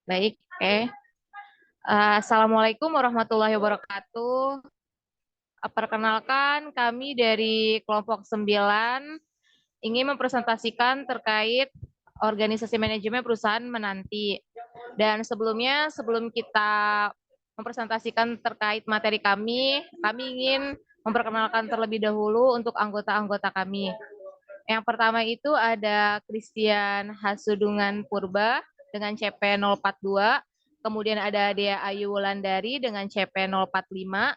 Baik, oke. Assalamualaikum warahmatullahi wabarakatuh. Perkenalkan, kami dari kelompok 9 ingin mempresentasikan terkait organisasi manajemen perusahaan menanti. Dan sebelumnya, sebelum kita mempresentasikan terkait materi kami ingin memperkenalkan terlebih dahulu untuk anggota-anggota kami. Yang pertama itu ada Christian Hasudungan Purba dengan CP 042, kemudian ada Dea Ayu Wulandari dengan CP 045,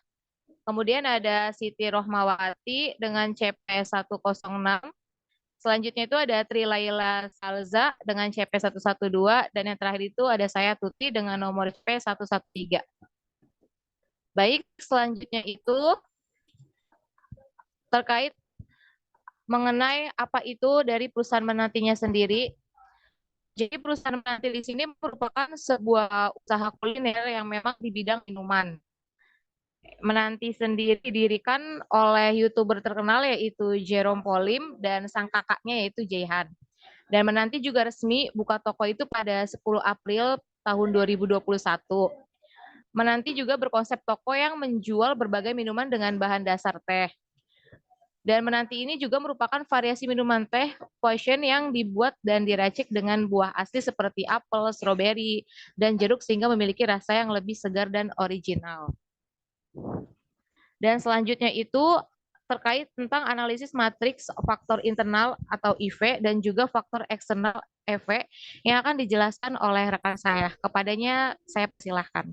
kemudian ada Siti Rohmawati dengan CP 106, selanjutnya itu ada Tri Laila Salza dengan CP 112, dan yang terakhir itu ada saya Tuti dengan nomor CP 113. Baik, selanjutnya itu terkait mengenai apa itu dari perusahaan menantinya sendiri. Jadi perusahaan menanti di sini merupakan sebuah usaha kuliner yang memang di bidang minuman. Menanti sendiri didirikan oleh YouTuber terkenal yaitu Jerome Polim dan sang kakaknya yaitu Jayhan. Dan Menanti juga resmi buka toko itu pada 10 April tahun 2021. Menanti juga berkonsep toko yang menjual berbagai minuman dengan bahan dasar teh. Dan Menanti ini juga merupakan variasi minuman teh potion yang dibuat dan diracik dengan buah asli seperti apel, stroberi, dan jeruk sehingga memiliki rasa yang lebih segar dan original. Dan selanjutnya itu terkait tentang analisis matriks faktor internal atau IV dan juga faktor eksternal EV yang akan dijelaskan oleh rekan saya. Kepadanya saya persilahkan.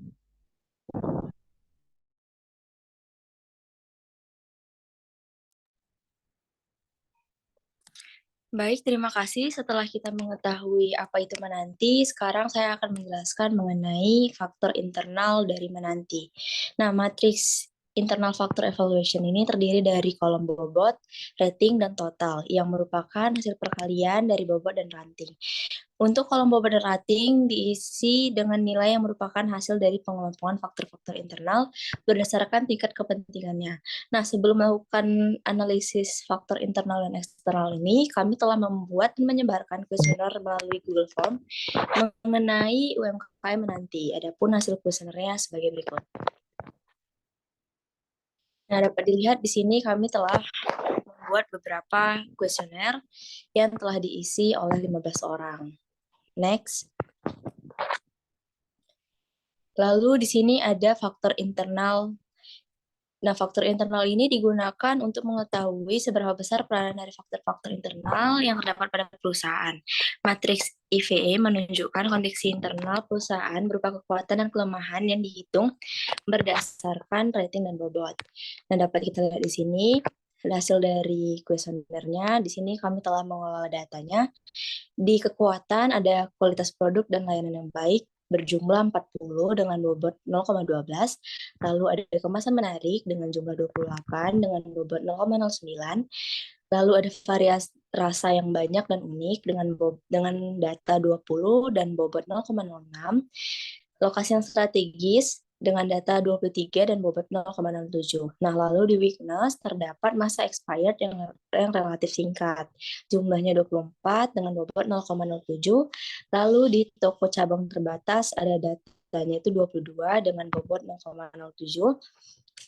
Baik, terima kasih. Setelah kita mengetahui apa itu menanti, sekarang saya akan menjelaskan mengenai faktor internal dari menanti. Nah, matriks internal factor evaluation ini terdiri dari kolom bobot, rating, dan total, yang merupakan hasil perkalian dari bobot dan ranting. Untuk kolom bobot dan rating diisi dengan nilai yang merupakan hasil dari pengelompokan faktor-faktor internal berdasarkan tingkat kepentingannya. Nah, sebelum melakukan analisis faktor internal dan eksternal ini, kami telah membuat dan menyebarkan kuesioner melalui Google Form mengenai UMKM menanti. Adapun hasil kuesionernya sebagai berikut. Nah, dapat dilihat di sini kami telah membuat beberapa kuesioner yang telah diisi oleh 15 orang. Next. Lalu di sini ada faktor internal. Nah, faktor internal ini digunakan untuk mengetahui seberapa besar peranan dari faktor-faktor internal yang terdapat pada perusahaan. Matriks IVE menunjukkan kondisi internal perusahaan berupa kekuatan dan kelemahan yang dihitung berdasarkan rating dan bobot. Nah, dapat kita lihat di sini hasil dari kuesionernya. Di sini kami telah mengelola datanya. Di kekuatan ada kualitas produk dan layanan yang baik, berjumlah 40 dengan bobot 0,12, lalu ada kemasan menarik dengan jumlah 28 dengan bobot 0,09, lalu ada variasi rasa yang banyak dan unik dengan data 20 dan bobot 0,06, lokasi yang strategis dengan data 23 dan bobot 0,07. Nah, lalu di weakness terdapat masa expired yang relatif singkat. Jumlahnya 24 dengan bobot 0,07. Lalu di toko cabang terbatas ada datanya itu 22 dengan bobot 0,07.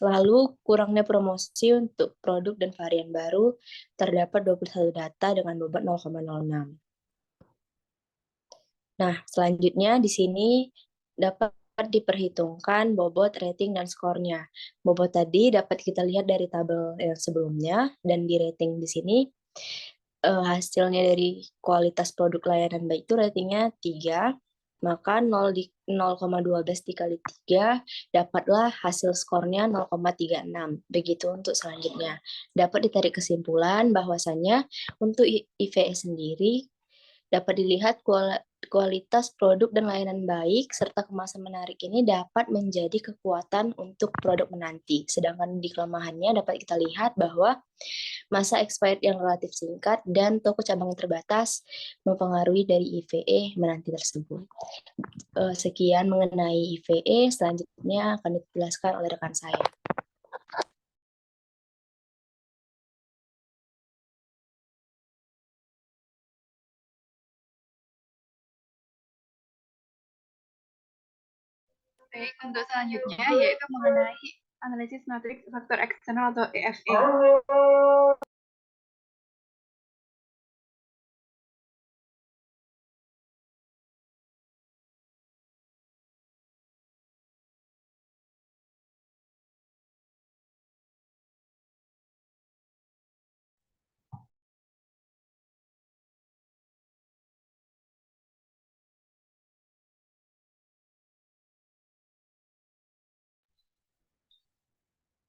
Lalu kurangnya promosi untuk produk dan varian baru terdapat 21 data dengan bobot 0,06. Nah, selanjutnya di sini dapat diperhitungkan bobot, rating, dan skornya. Bobot tadi dapat kita lihat dari tabel yang sebelumnya, dan di rating di sini hasilnya dari kualitas produk layanan baik itu ratingnya 3, maka 0,12 dikali 3 dapatlah hasil skornya 0,36. Begitu untuk selanjutnya. Dapat ditarik kesimpulan bahwasannya untuk IVE sendiri dapat dilihat kualitas produk dan layanan baik serta kemasan menarik ini dapat menjadi kekuatan untuk produk menanti. Sedangkan di kelemahannya dapat kita lihat bahwa masa expired yang relatif singkat dan toko cabang yang terbatas mempengaruhi dari IVE menanti tersebut. Sekian mengenai IVE, selanjutnya akan dijelaskan oleh rekan saya. Baik, untuk selanjutnya yaitu mengenai analisis matriks faktor eksternal atau EFE.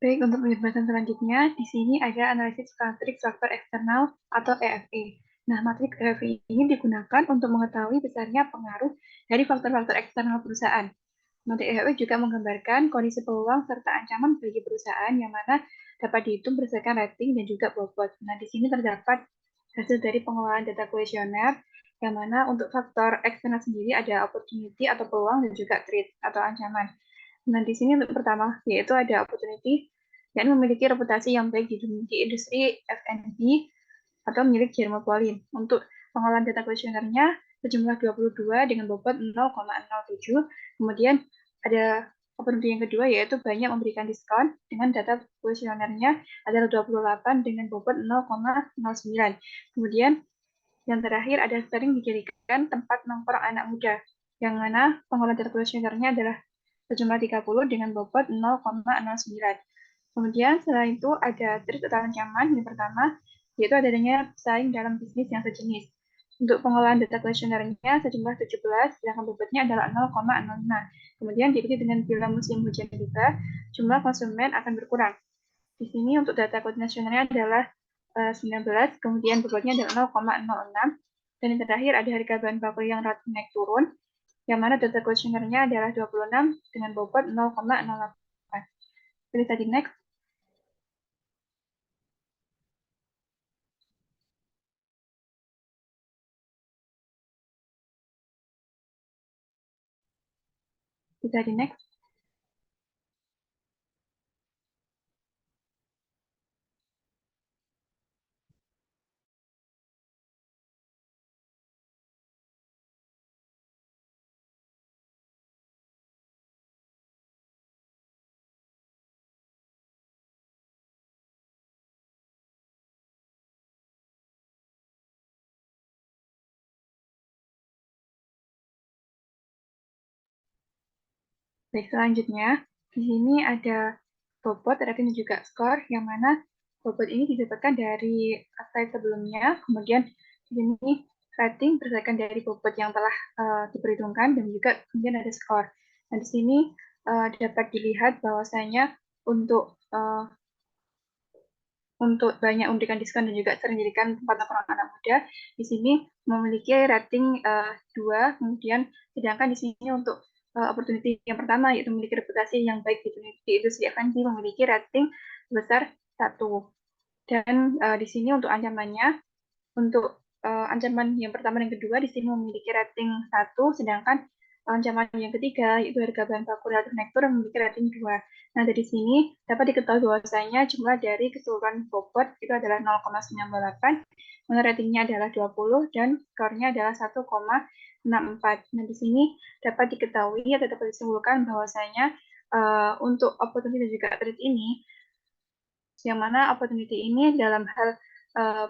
Baik, untuk pembahasan selanjutnya, di sini ada analisis matriks faktor eksternal atau EFE. Nah, matriks EFE ini digunakan untuk mengetahui besarnya pengaruh dari faktor-faktor eksternal perusahaan. Matriks EFE juga menggambarkan kondisi peluang serta ancaman bagi perusahaan yang mana dapat dihitung berdasarkan rating dan juga bobot. Nah, di sini terdapat hasil dari pengelolaan data kuesioner, yang mana untuk faktor eksternal sendiri ada opportunity atau peluang dan juga threat atau ancaman. Nah, di sini untuk pertama yaitu ada opportunity dan memiliki reputasi yang baik di industri F&B atau milik Germopolin. Untuk pengolahan data kuesionernya sejumlah 22 dengan bobot 0,07. Kemudian ada opportunity yang kedua yaitu banyak memberikan diskon dengan data kuesionernya adalah 28 dengan bobot 0,09. Kemudian yang terakhir ada sering dijadikan tempat nongkrong anak muda, yang mana pengolahan data kuesionernya adalah sejumlah 30 dengan bobot 0,09. Kemudian setelah itu ada trik atau ancaman. Yang pertama, yaitu adanya pesaing dalam bisnis yang sejenis. Untuk pengolahan data kuesionernya sejumlah 17, sedangkan bobotnya adalah 0,05. Kemudian diikuti dengan bila musim hujan tiba, jumlah konsumen akan berkurang. Di sini untuk data kuesionernya adalah 19, kemudian bobotnya adalah 0,06. Dan yang terakhir ada harga bahan baku yang relatif naik turun, yang mana data kuesionernya adalah 26 dengan bobot 0,08. Pilih tadi next. Bisa di next. Baik, selanjutnya di sini ada bobot, rating dan juga skor, yang mana bobot ini didapatkan dari slide sebelumnya, kemudian di sini rating berdasarkan dari bobot yang telah diperhitungkan, dan juga kemudian ada skor. Nah, di sini dapat dilihat bahwasanya untuk banyak memberikan diskon dan juga sering dijadikan tempat nongkrong anak muda, di sini memiliki rating 2, kemudian sedangkan di sini untuk opportunity yang pertama yaitu memiliki reputasi yang baik di industri F&B memiliki rating sebesar 1. Dan di sini untuk ancamannya, untuk ancaman yang pertama dan kedua di sini memiliki rating 1, sedangkan ancaman yang ketiga yaitu harga bahan baku relatif naik turun memiliki rating 2. Nah, dari sini dapat diketahui bahwasanya jumlah dari keseluruhan bobot itu adalah 0,98, mana ratingnya adalah 20 dan skornya adalah 1,64. Nah, di sini dapat diketahui atau dapat disimpulkan bahwasanya untuk opportunity dan juga trade ini, yang mana opportunity ini dalam hal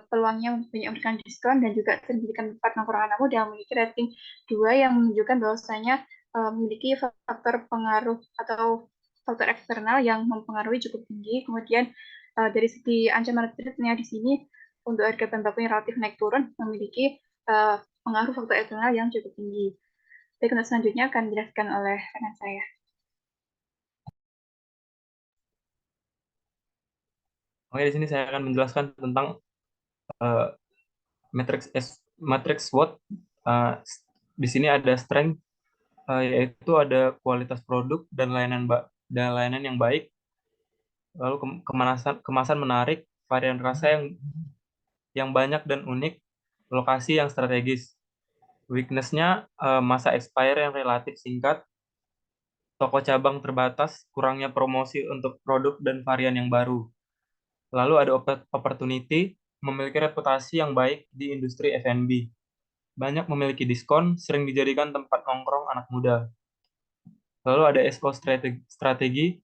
peluangnya banyak memberikan diskon dan juga memberikan tempat nongkrong anak muda memiliki rating 2 yang menunjukkan bahwasanya memiliki faktor pengaruh atau faktor eksternal yang mempengaruhi cukup tinggi. Kemudian dari segi ancaman trade-nya di sini untuk harga bahan baku yang relatif naik turun memiliki pengaruh faktor eksternal yang cukup tinggi. Baik, untuk selanjutnya akan dijelaskan oleh rekan saya. Oke, di sini saya akan menjelaskan tentang matrix SWOT. Di sini ada strength, yaitu ada kualitas produk dan layanan yang baik, lalu kemasan menarik, varian rasa yang banyak dan unik, lokasi yang strategis. Weakness-nya masa expire yang relatif singkat, toko cabang terbatas, kurangnya promosi untuk produk dan varian yang baru. Lalu ada opportunity, memiliki reputasi yang baik di industri F&B. Banyak memiliki diskon, sering dijadikan tempat nongkrong anak muda. Lalu ada SO strategi,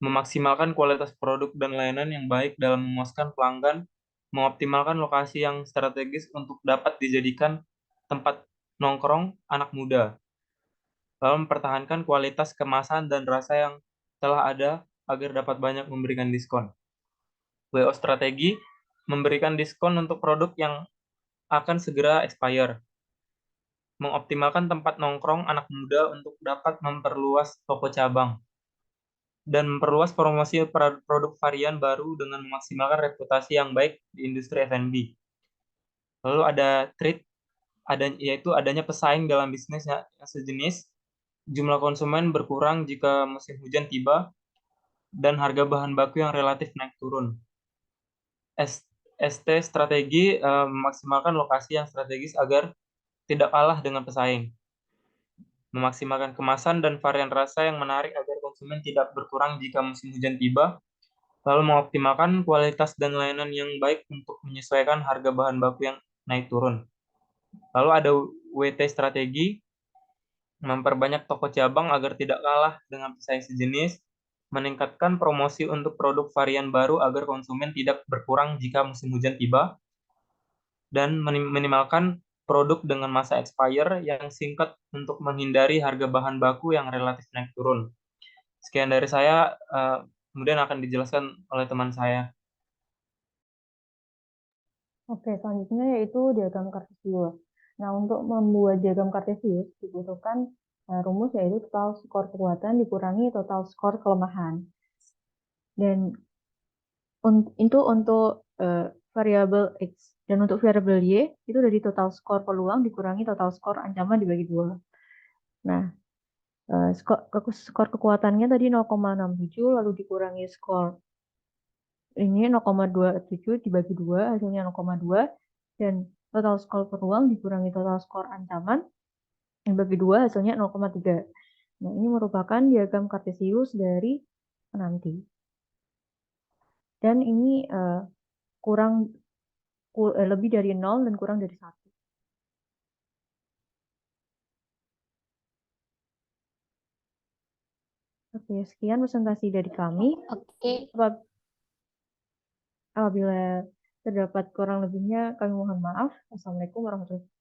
memaksimalkan kualitas produk dan layanan yang baik dalam memuaskan pelanggan, mengoptimalkan lokasi yang strategis untuk dapat dijadikan tempat nongkrong anak muda, lalu mempertahankan kualitas kemasan dan rasa yang telah ada agar dapat banyak memberikan diskon. WO strategi, memberikan diskon untuk produk yang akan segera expire, mengoptimalkan tempat nongkrong anak muda untuk dapat memperluas toko cabang, dan memperluas promosi produk varian baru dengan memaksimalkan reputasi yang baik di industri F&B. Lalu ada trade, yaitu adanya pesaing dalam bisnis yang sejenis, jumlah konsumen berkurang jika musim hujan tiba, dan harga bahan baku yang relatif naik turun. ST strategi, memaksimalkan lokasi yang strategis agar tidak kalah dengan pesaing, memaksimalkan kemasan dan varian rasa yang menarik agar konsumen tidak berkurang jika musim hujan tiba, lalu mengoptimalkan kualitas dan layanan yang baik untuk menyesuaikan harga bahan baku yang naik turun. Lalu ada WT strategi, memperbanyak toko cabang agar tidak kalah dengan pesaing sejenis, meningkatkan promosi untuk produk varian baru agar konsumen tidak berkurang jika musim hujan tiba, dan minimalkan produk dengan masa expire yang singkat untuk menghindari harga bahan baku yang relatif naik turun. Sekian dari saya, kemudian akan dijelaskan oleh teman saya. Oke, selanjutnya yaitu diagram kartesius. Nah, untuk membuat diagram kartesius dibutuhkan rumus yaitu total skor kekuatan dikurangi total skor kelemahan. Dan itu untuk variabel X. Dan untuk variabel Y, itu dari total skor peluang dikurangi total skor ancaman dibagi 2. Nah, skor kekuatannya tadi 0,67, lalu dikurangi skor ini 0,27 dibagi 2, hasilnya 0,2. Dan total skor peluang dikurangi total skor ancaman, dibagi 2, hasilnya 0,3. Nah, ini merupakan diagram kartesius dari penanti. Dan ini lebih dari 0 dan kurang dari 1. Oke, sekian presentasi dari kami. Oke. Apabila terdapat kurang lebihnya, kami mohon maaf. Wassalamualaikum warahmatullahi wabarakatuh.